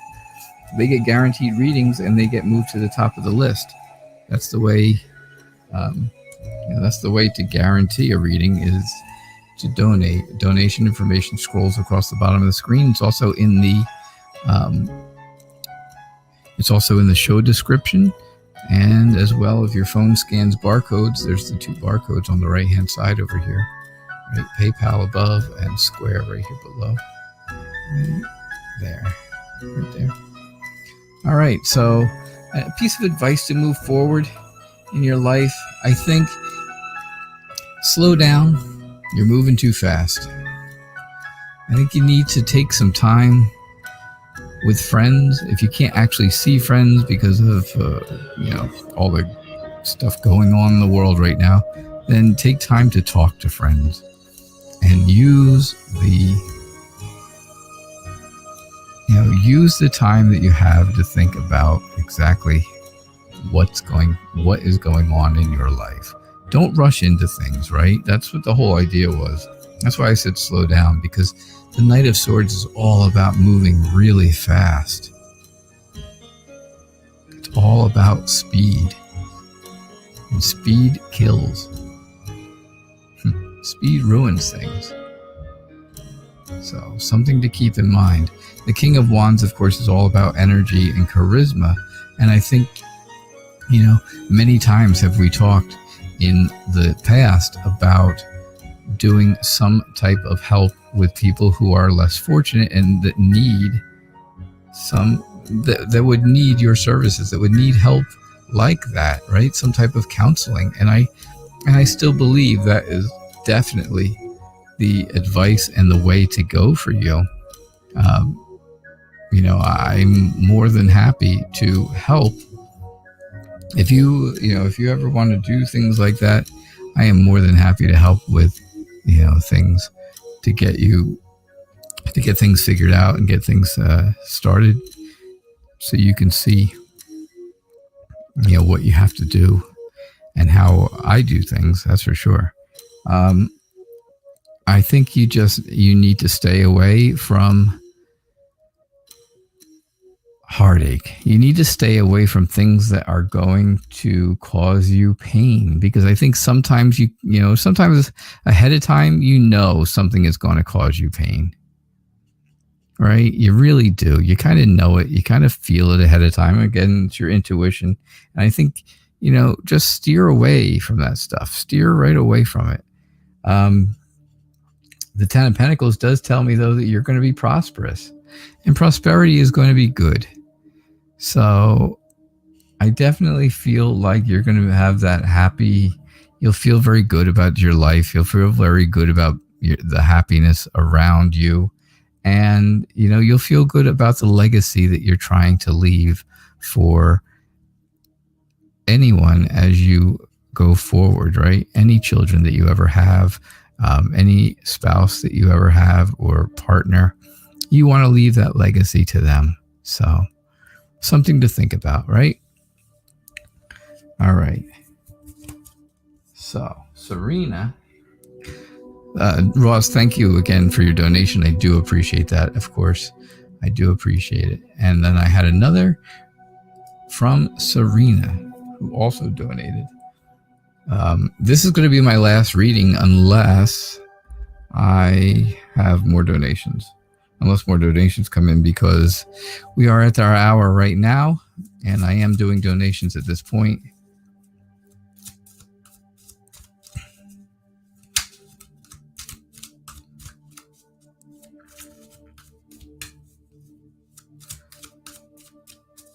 They get guaranteed readings, and they get moved to the top of the list. That's the way. That's the way to guarantee a reading, is to donate. Donation information scrolls across the bottom of the screen. It's also in the show description, and as well, if your phone scans barcodes, there's the 2 barcodes on the right hand side over here, right? PayPal above and Square right here below. Right there. All right, so a piece of advice to move forward in your life, I think: slow down. You're moving too fast. I think you need to take some time with friends. If you can't actually see friends because of all the stuff going on in the world right now, then take time to talk to friends and use the time that you have to think about exactly what is going on in your life. Don't rush into things, right? That's what the whole idea was. That's why I said slow down, because the Knight of Swords is all about moving really fast. It's all about speed. And speed kills. Speed ruins things. So, something to keep in mind. The King of Wands, of course, is all about energy and charisma. And I think, many times have we talked in the past about doing some type of help with people who are less fortunate and that need that would need your services, that would need help like that, right? Some type of counseling. And I still believe that is definitely the advice and the way to go for you. I'm more than happy to help. If you ever want to do things like that, I am more than happy to help with, things to get things figured out and get things started, so you can see, what you have to do and how I do things. That's for sure. I think you need to stay away from heartache. You need to stay away from things that are going to cause you pain, because I think sometimes sometimes ahead of time, something is going to cause you pain, right? You really do. You kind of know it. You kind of feel it ahead of time. Again, it's your intuition. And I think, just steer away from that stuff. Steer right away from it. The 10 of Pentacles does tell me, though, that you're going to be prosperous, and prosperity is going to be good. So I definitely feel like you're going to have that you'll feel very good about your life. You'll feel very good about the happiness around you. And, you'll feel good about the legacy that you're trying to leave for anyone as you go forward, right? Any children that you ever have, any spouse that you ever have or partner, you want to leave that legacy to them. So something to think about, right? All right. So Serena, Ross, thank you again for your donation. I do appreciate that. Of course, I do appreciate it. And then I had another from Serena, who also donated. This is going to be my last reading unless I have more donations. Unless more donations come in, because we are at our hour right now, and I am doing donations at this point.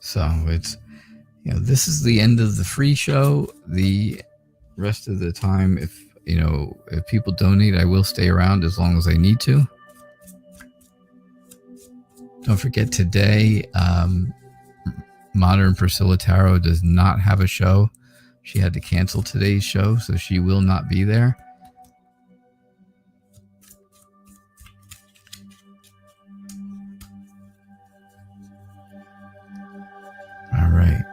So it's, this is the end of the free show. The rest of the time, if people donate, I will stay around as long as I need to. Don't forget today, Modern Priscilla Tarot does not have a show. She had to cancel today's show, so she will not be there. All right.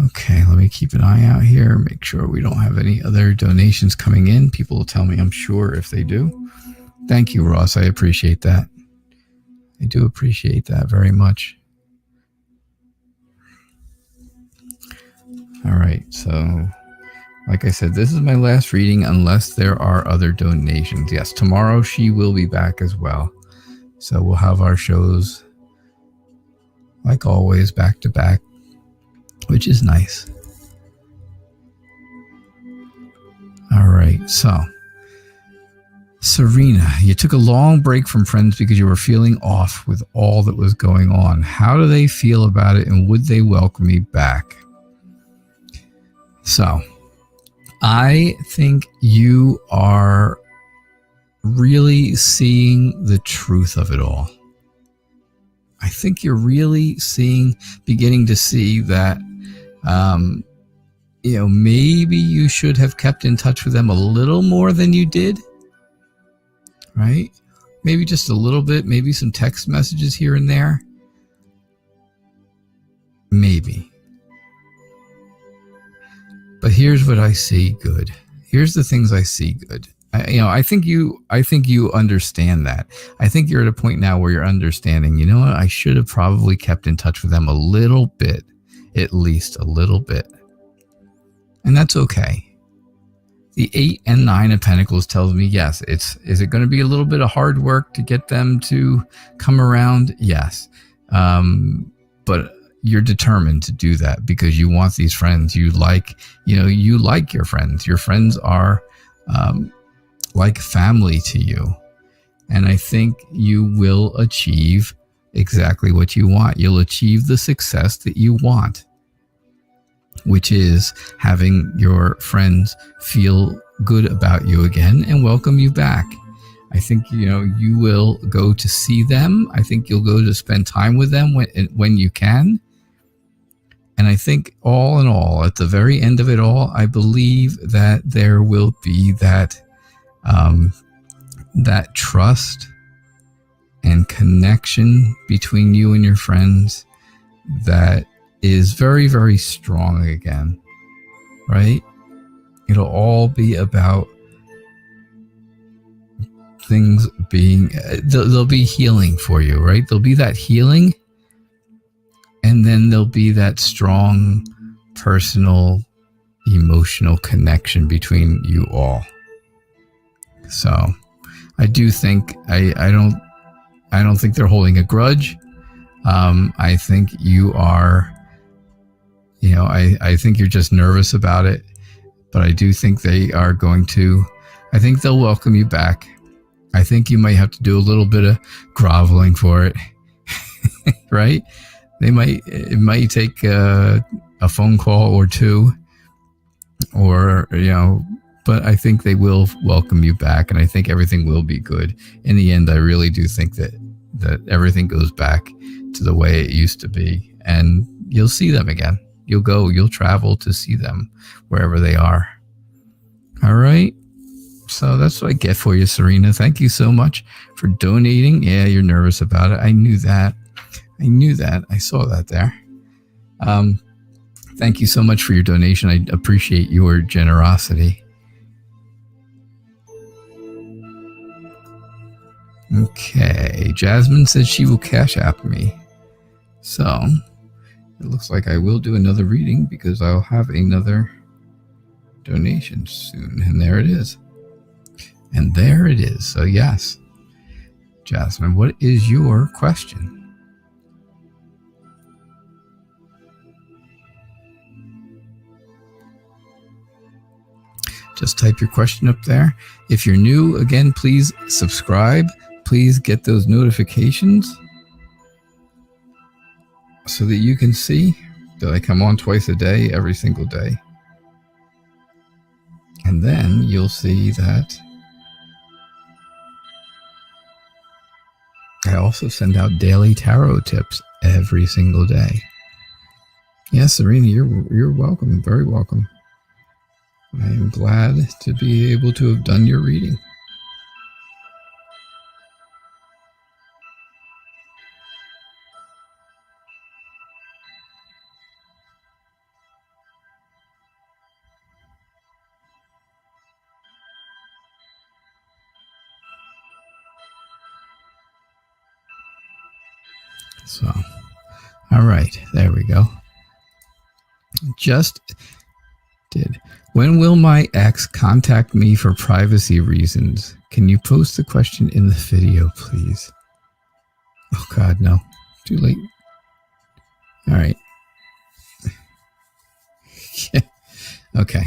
Okay, let me keep an eye out here, make sure we don't have any other donations coming in. People will tell me, I'm sure, if they do. Thank you, Ross. I appreciate that. I do appreciate that very much. All right, so like I said, this is my last reading unless there are other donations. Yes, tomorrow she will be back as well. So we'll have our shows, like always, back to back, which is nice. All right, so Serena, you took a long break from friends because you were feeling off with all that was going on. How do they feel about it, and would they welcome me back? So I think you are really seeing the truth of it all. I think you're really beginning to see that, maybe you should have kept in touch with them a little more than you did, right? Maybe just a little bit, maybe some text messages here and there. Maybe. But here's what I see good. Here's the things I see good. I think you understand that. I think you're at a point now where you're understanding, you know what? I should have probably kept in touch with them a little bit, at least a little bit. And that's okay. The 8 and 9 of Pentacles tells me, yes, is it going to be a little bit of hard work to get them to come around? Yes. But you're determined to do that because you want these friends. You like your friends. Your friends are like family to you. And I think you will achieve exactly what you want. You'll achieve the success that you want, which is having your friends feel good about you again and welcome you back. I think, you will go to see them. I think you'll go to spend time with them when you can. And I think all in all, at the very end of it all, I believe that there will be that trust and connection between you and your friends that is very, very strong again, right? It'll all be about things being, there'll be healing for you, right? There'll be that healing, and then there'll be that strong personal, emotional connection between you all. So I do think, I don't think they're holding a grudge. I think you are, I think you're just nervous about it, but I do think they are going to, I think they'll welcome you back. I think you might have to do a little bit of groveling for it, right? it might take a phone call or two, or, but I think they will welcome you back, and I think everything will be good. In the end, I really do think that everything goes back to the way it used to be, and you'll see them again. You'll travel to see them wherever they are. All right. So that's what I get for you, Serena. Thank you so much for donating. Yeah, you're nervous about it. I knew that. I saw that there. Thank you so much for your donation. I appreciate your generosity. Okay. Jasmine says she will cash app me. So it looks like I will do another reading because I'll have another donation soon. And there it is. So yes. Jasmine, what is your question? Just type your question up there. If you're new, again, please subscribe. Please get those notifications so that you can see that I come on twice a day, every single day. And then you'll see that I also send out daily tarot tips every single day. Yes, Serena, you're welcome. Very welcome. I am glad to be able to have done your reading. So, all right, there we go. Just did. When will my ex contact me for privacy reasons? Can you post the question in the video, please? Oh, God, no. Too late. All right. Okay.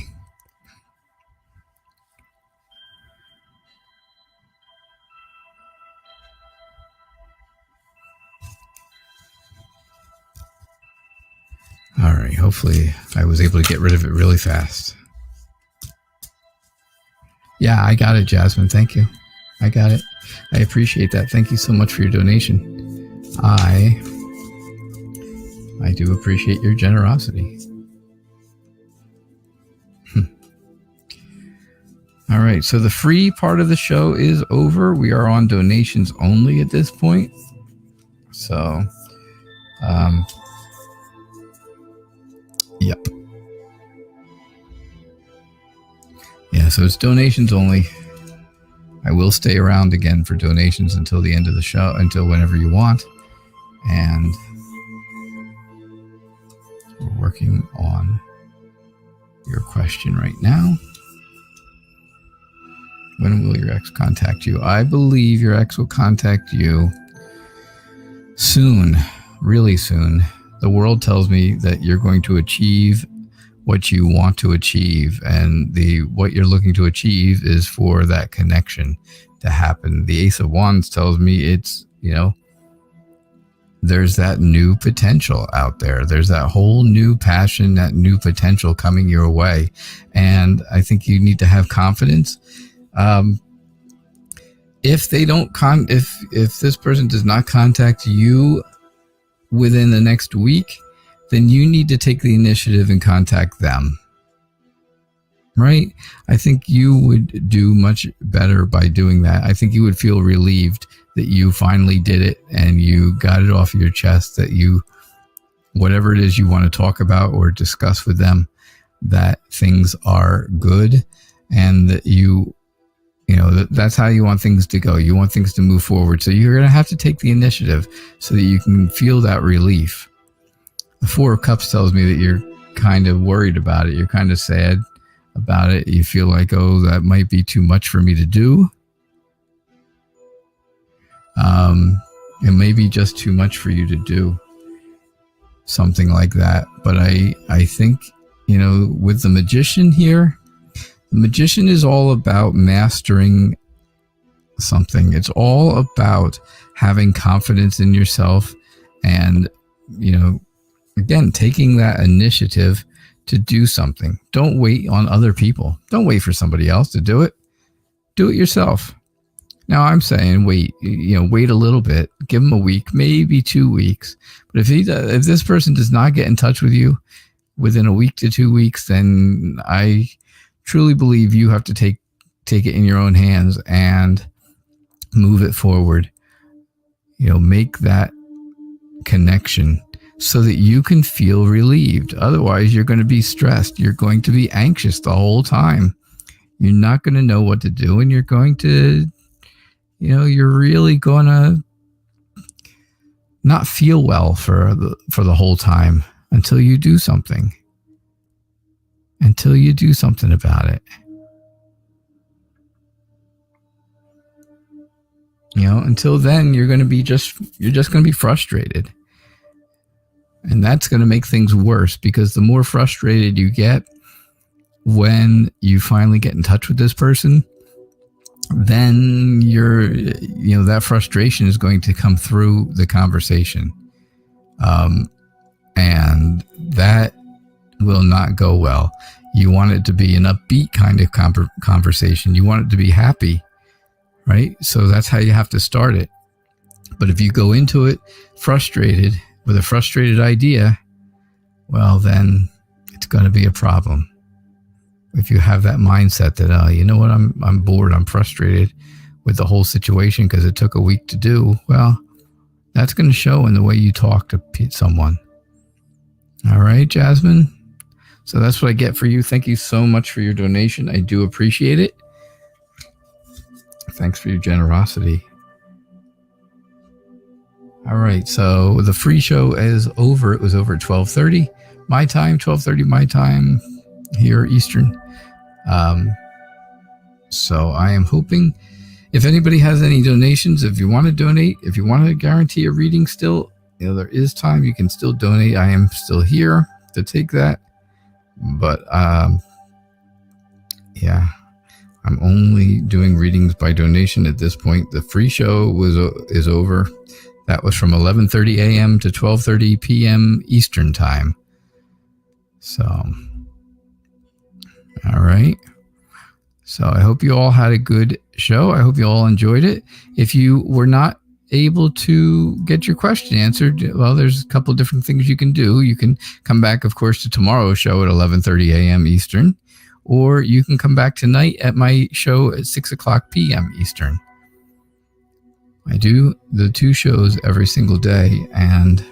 All right. Hopefully I was able to get rid of it really fast. Yeah, I got it, Jasmine. Thank you. I got it. I appreciate that. Thank you so much for your donation. I do appreciate your generosity. All right. So the free part of the show is over. We are on donations only at this point. So, yep. Yeah, so it's donations only. I will stay around again for donations until the end of the show, until whenever you want. And we're working on your question right now. When will your ex contact you? I believe your ex will contact you soon, really soon. The world tells me that you're going to achieve what you want to achieve, and what you're looking to achieve is for that connection to happen. The Ace of Wands tells me it's, there's that new potential out there. There's that whole new passion, that new potential coming your way. And I think you need to have confidence. If they don't if this person does not contact you within the next week, then you need to take the initiative and contact them. Right? I think you would do much better by doing that. I think you would feel relieved that you finally did it and you got it off your chest, that whatever it is you want to talk about or discuss with them, that things are good, and that that's how you want things to go. You want things to move forward. So you're going to have to take the initiative so that you can feel that relief. The Four of Cups tells me that you're kind of worried about it. You're kind of sad about it. You feel like, oh, that might be too much for me to do. It may be just too much for you to do. Something like that. But I think, with the Magician here, the Magician is all about mastering something. It's all about having confidence in yourself and again, taking that initiative to do something. Don't wait on other people. Don't wait for somebody else to do it. Do it yourself. Now I'm saying wait a little bit, give them a week, maybe 2 weeks. But if this person does not get in touch with you within a week to 2 weeks, then I truly believe you have to take it in your own hands and move it forward. Make that connection so that you can feel relieved. Otherwise, you're going to be stressed. You're going to be anxious the whole time. You're not going to know what to do, and you're going to, you're really going to not feel well for the whole time until you do something. Until you do something about it. Until then, you're just going to be frustrated. And that's going to make things worse, because the more frustrated you get when you finally get in touch with this person, then that frustration is going to come through the conversation. And that will not go well. You want it to be an upbeat kind of conversation. You want it to be happy, right? So that's how you have to start it. But if you go into it frustrated, with a frustrated idea, well, then it's going to be a problem. If you have that mindset that, you know what, I'm bored, I'm frustrated with the whole situation because it took a week to do, well, that's going to show in the way you talk to someone. All right, Jasmine. So that's what I get for you. Thank you so much for your donation. I do appreciate it. Thanks for your generosity. All right, so the free show is over. It was over at 12:30 my time, 12:30 my time here Eastern. So I am hoping, if anybody has any donations, if you want to donate, if you want to guarantee a reading still, there is time. You can still donate. I am still here to take that. But yeah, I'm only doing readings by donation at this point. The free show is over. That was from 11:30 a.m. to 12:30 p.m. Eastern time. So, all right. So I hope you all had a good show. I hope you all enjoyed it. If you were not able to get your question answered, well, there's a couple of different things you can do. You can come back, of course, to tomorrow's show at 11:30 a.m. Eastern, or you can come back tonight at my show at 6 o'clock p.m. Eastern. I do the 2 shows every single day, and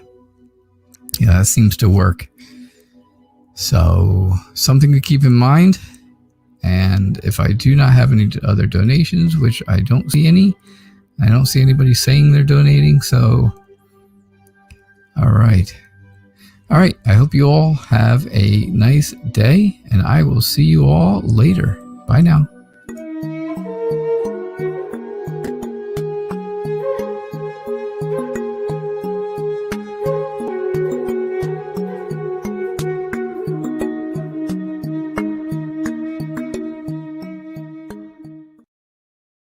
that seems to work. So something to keep in mind. And if I do not have any other donations, which I don't see any, I don't see anybody saying they're donating. So, all right. All right. I hope you all have a nice day, and I will see you all later. Bye now.